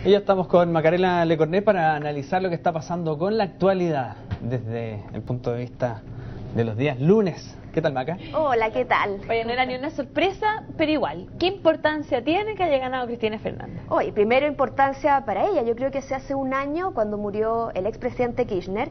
Y ya estamos con Macarena Lecornet para analizar lo que está pasando con la actualidad desde el punto de vista de los días lunes. ¿Qué tal, Maca? Hola, ¿qué tal? Oye, no era ni una sorpresa, pero igual, ¿qué importancia tiene que haya ganado Cristina Fernández? Oye, primero importancia para ella. Yo creo que hace un año, cuando murió el expresidente Kirchner,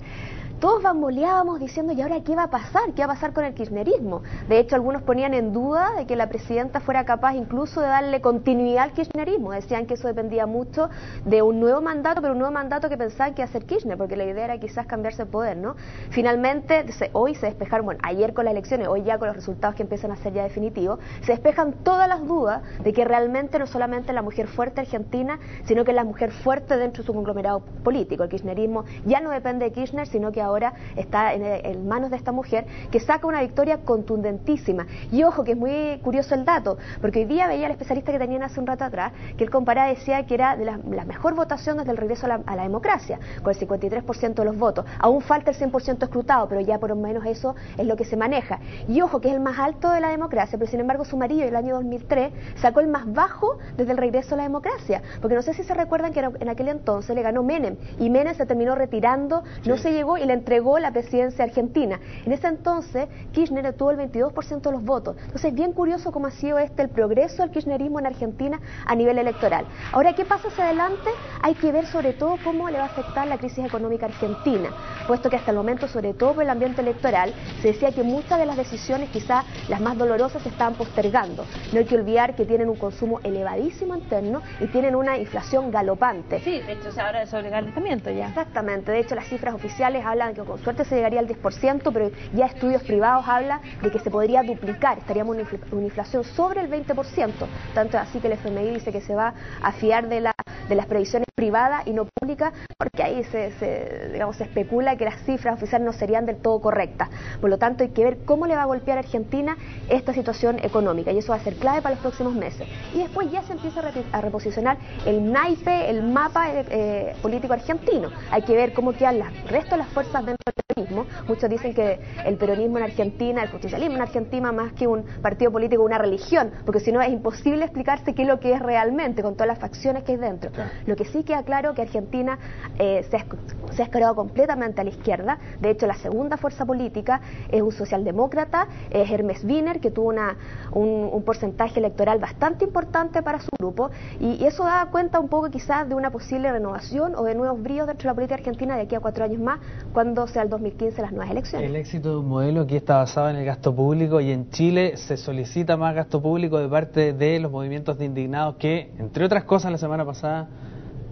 todos bamboleábamos diciendo, ¿y ahora qué va a pasar? ¿Qué va a pasar con el kirchnerismo? De hecho, algunos ponían en duda de que la presidenta fuera capaz incluso de darle continuidad al kirchnerismo. Decían que eso dependía mucho de un nuevo mandato, pero un nuevo mandato que pensaban que iba a ser Kirchner, porque la idea era quizás cambiarse el poder, ¿no? Finalmente, hoy se despejaron, bueno, ayer con las elecciones, hoy ya con los resultados que empiezan a ser ya definitivos, se despejan todas las dudas de que realmente no solamente la mujer fuerte argentina, sino que la mujer fuerte dentro de su conglomerado político. El kirchnerismo ya no depende de Kirchner, sino que ahora está en manos de esta mujer que saca una victoria contundentísima. Y ojo, que es muy curioso el dato, porque hoy día veía al especialista que tenían hace un rato atrás, que él comparaba, decía que era de la mejor votación desde el regreso a la democracia, con el 53% de los votos. Aún falta el 100% escrutado, pero ya por lo menos eso es lo que se maneja. Y ojo, que es el más alto de la democracia, pero sin embargo su marido en el año 2003 sacó el más bajo desde el regreso a la democracia, porque no sé si se recuerdan que en aquel entonces le ganó Menem, y Menem se terminó retirando, no se llegó y le entregó la presidencia argentina. En ese entonces Kirchner obtuvo el 22% de los votos. Entonces es bien curioso cómo ha sido el progreso del kirchnerismo en Argentina a nivel electoral. Ahora, ¿qué pasa hacia adelante? Hay que ver sobre todo cómo le va a afectar la crisis económica argentina, puesto que hasta el momento, sobre todo por el ambiente electoral, se decía que muchas de las decisiones, quizás las más dolorosas, se estaban postergando. No hay que olvidar que tienen un consumo elevadísimo interno y tienen una inflación galopante. Sí, de hecho se habla de sobrecalentamiento ya. Exactamente, de hecho las cifras oficiales hablan de que con suerte se llegaría al 10%, pero ya estudios privados hablan de que se podría duplicar, estaríamos en una inflación sobre el 20%, tanto así que el FMI dice que se va a fiar de las previsiones privadas y no públicas, porque ahí se especula que las cifras oficiales no serían del todo correctas. Por lo tanto, hay que ver cómo le va a golpear a Argentina esta situación económica, y eso va a ser clave para los próximos meses. Y después ya se empieza a reposicionar el naipe, el mapa político argentino. Hay que ver cómo quedan el resto de las fuerzas dentro del peronismo. Muchos dicen que el peronismo en Argentina, el justicialismo en Argentina, más que un partido político, una religión, porque si no es imposible explicarse qué es lo que es realmente con todas las facciones que hay dentro. Claro. Lo que sí queda claro que Argentina se ha escarado completamente a la izquierda. De hecho, la segunda fuerza política es un socialdemócrata, es Hermes Wiener, que tuvo un porcentaje electoral bastante importante para su grupo, y eso da cuenta un poco quizás de una posible renovación o de nuevos bríos dentro de la política argentina de aquí a 4 años más, cuando sea el 2015 las nuevas elecciones. El éxito de un modelo que está basado en el gasto público, y en Chile se solicita más gasto público de parte de los movimientos de indignados que, entre otras cosas, la semana pasada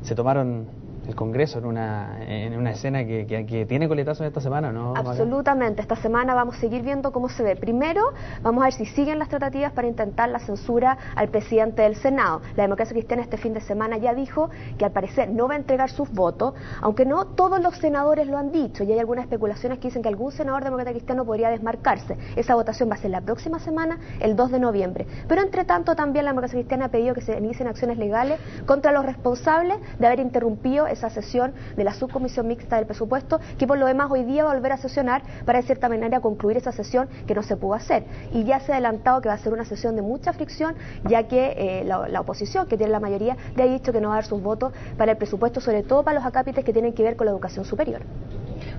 se tomaron el Congreso en una escena que tiene coletazos esta semana, ¿no? Absolutamente, esta semana vamos a seguir viendo cómo se ve. Primero, vamos a ver si siguen las tratativas para intentar la censura al presidente del Senado. La Democracia Cristiana este fin de semana ya dijo que al parecer no va a entregar sus votos, aunque no todos los senadores lo han dicho, y hay algunas especulaciones que dicen que algún senador demócrata cristiano podría desmarcarse. Esa votación va a ser la próxima semana, el 2 de noviembre. Pero entre tanto también la Democracia Cristiana ha pedido que se inicien acciones legales contra los responsables de haber interrumpido esa sesión de la subcomisión mixta del presupuesto, que por lo demás hoy día va a volver a sesionar para de cierta manera concluir esa sesión que no se pudo hacer. Y ya se ha adelantado que va a ser una sesión de mucha fricción, ya que la oposición, que tiene la mayoría, le ha dicho que no va a dar sus votos para el presupuesto, sobre todo para los acápites que tienen que ver con la educación superior.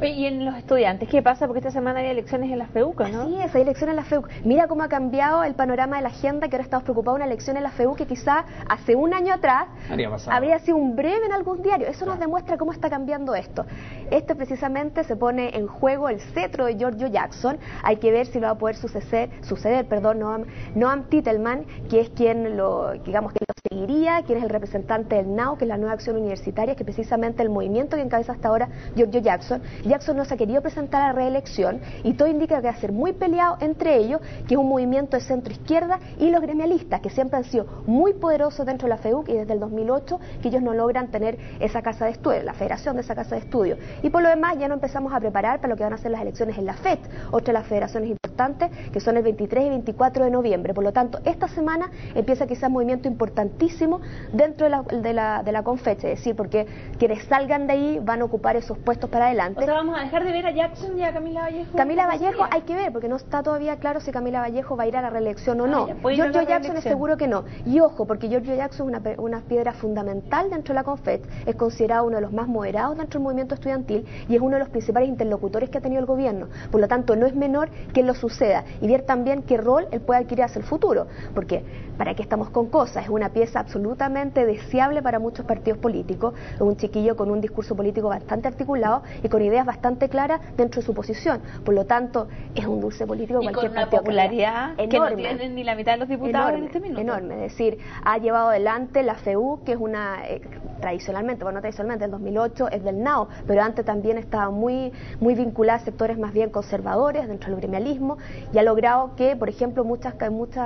Oye, y en los estudiantes, ¿qué pasa? Porque esta semana hay elecciones en las FEUC, ¿no? Sí, hay elecciones en la FEUC. Mira cómo ha cambiado el panorama de la agenda, que ahora estamos preocupados de una elección en la FEUC que quizá hace un año atrás habría sido un breve en algún diario. Eso nos demuestra cómo está cambiando esto. Precisamente se pone en juego el cetro de Giorgio Jackson. Hay que ver si lo va a poder suceder, Noam Titelman, que es quien lo seguiría, quien es el representante del NAU, que es la Nueva Acción Universitaria, que es precisamente el movimiento que encabeza hasta ahora Giorgio Jackson. Jackson no se ha querido presentar a la reelección, y todo indica que va a ser muy peleado entre ellos, que es un movimiento de centro izquierda, y los gremialistas, que siempre han sido muy poderosos dentro de la FEUC, y desde el 2008 que ellos no logran tener esa casa de estudio, la federación de esa casa de estudio. Y por lo demás ya nos empezamos a preparar para lo que van a ser las elecciones en la FED, otra de las federaciones importantes, que son el 23 y 24 de noviembre. Por lo tanto, esta semana empieza quizás un movimiento importante importantísimo dentro de la Confeche, es decir, porque quienes salgan de ahí van a ocupar esos puestos para adelante. O sea, vamos a dejar de ver a Jackson y a Camila Vallejo. Camila Vallejo hay que ver, porque no está todavía claro si Camila Vallejo va a ir a la reelección o no. Giorgio Jackson es seguro que no. Y ojo, porque Giorgio Jackson es una piedra fundamental dentro de la Confech, es considerado uno de los más moderados dentro del movimiento estudiantil y es uno de los principales interlocutores que ha tenido el gobierno. Por lo tanto, no es menor que lo suceda y ver también qué rol él puede adquirir hacia el futuro. Porque, ¿para qué estamos con cosas? Es una pieza absolutamente deseable para muchos partidos políticos, es un chiquillo con un discurso político bastante articulado y con ideas bastante claras dentro de su posición. Por lo tanto, es un dulce político y cualquier con una partido popularidad enorme, que no tienen ni la mitad de los diputados enorme, en este minuto. Enorme, es decir, ha llevado adelante la FEU, que es una, tradicionalmente, bueno, no tradicionalmente, en 2008 es del NAO, pero antes también estaba muy vinculada a sectores más bien conservadores dentro del gremialismo y ha logrado que, por ejemplo, muchas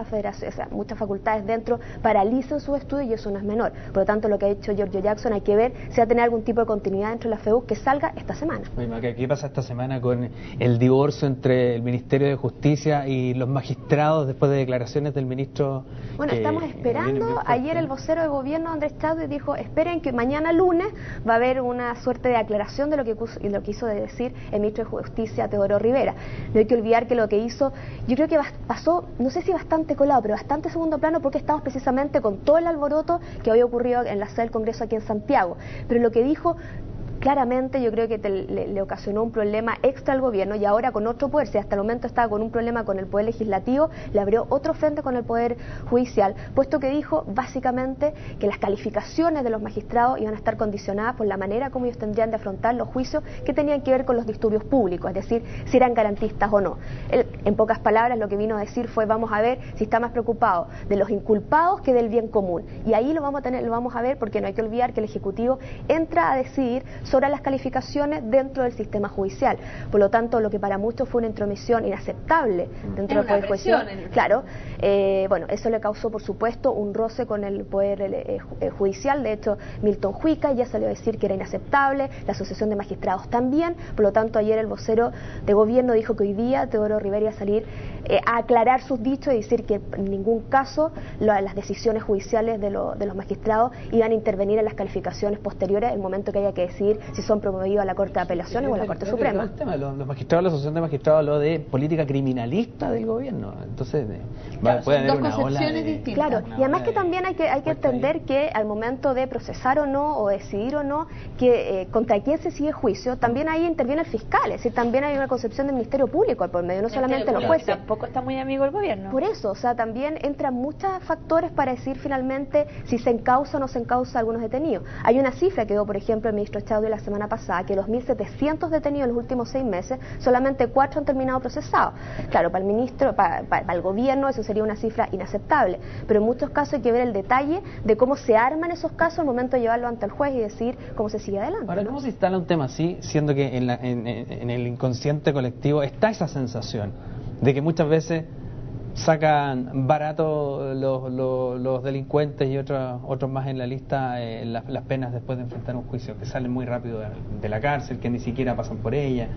federaciones, o sea, muchas facultades dentro paralicen sus estudios y eso no es menor. Por lo tanto, lo que ha hecho Giorgio Jackson hay que ver si va a tener algún tipo de continuidad dentro de la FEU que salga esta semana. ¿Qué pasa esta semana con el divorcio entre el Ministerio de Justicia y los magistrados después de declaraciones del ministro? Bueno, estamos esperando. Ayer el vocero de gobierno, Andrés Chadwick, dijo, esperen que mañana lunes va a haber una suerte de aclaración de lo que quiso decir el ministro de Justicia, Teodoro Rivera. No hay que olvidar que lo que hizo, yo creo que pasó, no sé si bastante colado, pero bastante segundo plano, porque estamos precisamente con todo el alboroto que había ocurrido en la sede del Congreso aquí en Santiago. Pero lo que dijo claramente, yo creo que le ocasionó un problema extra al gobierno y ahora con otro poder, si hasta el momento estaba con un problema con el poder legislativo, le abrió otro frente con el poder judicial, puesto que dijo básicamente que las calificaciones de los magistrados iban a estar condicionadas por la manera como ellos tendrían de afrontar los juicios que tenían que ver con los disturbios públicos, es decir, si eran garantistas o no. Él, en pocas palabras, lo que vino a decir fue, vamos a ver si está más preocupado de los inculpados que del bien común, y ahí lo vamos a ver, porque no hay que olvidar que el Ejecutivo entra a decidir sobre las calificaciones dentro del sistema judicial. Por lo tanto, lo que para muchos fue una intromisión inaceptable dentro del Poder Judicial, claro, bueno, eso le causó, por supuesto, un roce con el Poder Judicial. De hecho, Milton Huica ya salió a decir que era inaceptable, la Asociación de Magistrados también. Por lo tanto, ayer el vocero de gobierno dijo que hoy día Teodoro Rivera iba a salir a aclarar sus dichos y decir que en ningún caso las decisiones judiciales de los magistrados iban a intervenir en las calificaciones posteriores, el momento que haya que decidir si son promovidos a la Corte de Apelaciones o a la Corte Suprema. El tema, los magistrados, la Asociación de Magistrados habló de política criminalista del gobierno, entonces claro, puede haber dos una ola concepciones distintas. Claro, y además que también hay que entender que al momento de procesar o no, o decidir o no, que contra quién se sigue juicio, también ahí interviene el fiscal, es decir, también hay una concepción del Ministerio Público por medio, no solamente los jueces. Tampoco está muy amigo el gobierno. Por eso, o sea, también entran muchos factores para decir finalmente si se encausa o no se encausa a algunos detenidos. Hay una cifra que dio, por ejemplo, el ministro Chadwick la semana pasada, que 2.700 detenidos en los últimos 6 meses, solamente 4 han terminado procesados. Claro, para el ministro, para el gobierno, eso sería una cifra inaceptable, pero en muchos casos hay que ver el detalle de cómo se arman esos casos al momento de llevarlo ante el juez y decir cómo se sigue adelante. Ahora, ¿cómo se instala un tema así, siendo que en el inconsciente colectivo está esa sensación de que muchas veces sacan barato los delincuentes y otros más en la lista las penas después de enfrentar un juicio, que salen muy rápido de la cárcel, que ni siquiera pasan por ella?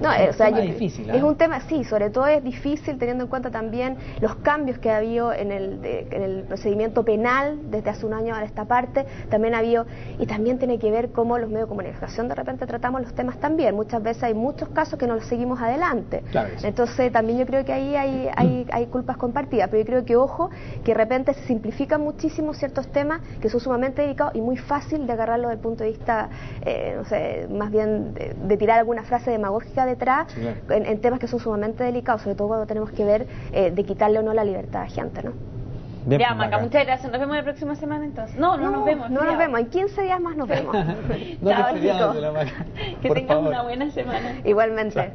No, o sea, difícil, es un tema, sí, sobre todo es difícil teniendo en cuenta también los cambios que ha habido en el procedimiento penal desde hace un año a esta parte, también ha habido, y también tiene que ver cómo los medios de comunicación de repente tratamos los temas también, muchas veces hay muchos casos que no los seguimos adelante, claro, entonces también yo creo que ahí hay culpas compartidas, pero yo creo que ojo, que de repente se simplifican muchísimo ciertos temas que son sumamente delicados y muy fácil de agarrarlo desde el punto de vista, no sé, más bien de tirar alguna frase demagógica detrás, sí, claro, en temas que son sumamente delicados, sobre todo cuando tenemos que ver de quitarle o no la libertad a gente, ¿no? Bien, ya, Maca, muchas gracias. Nos vemos la próxima semana entonces. No nos vemos. No nos vemos, en 15 días más nos vemos. Chao, chicos. Que tengan una buena semana. Igualmente.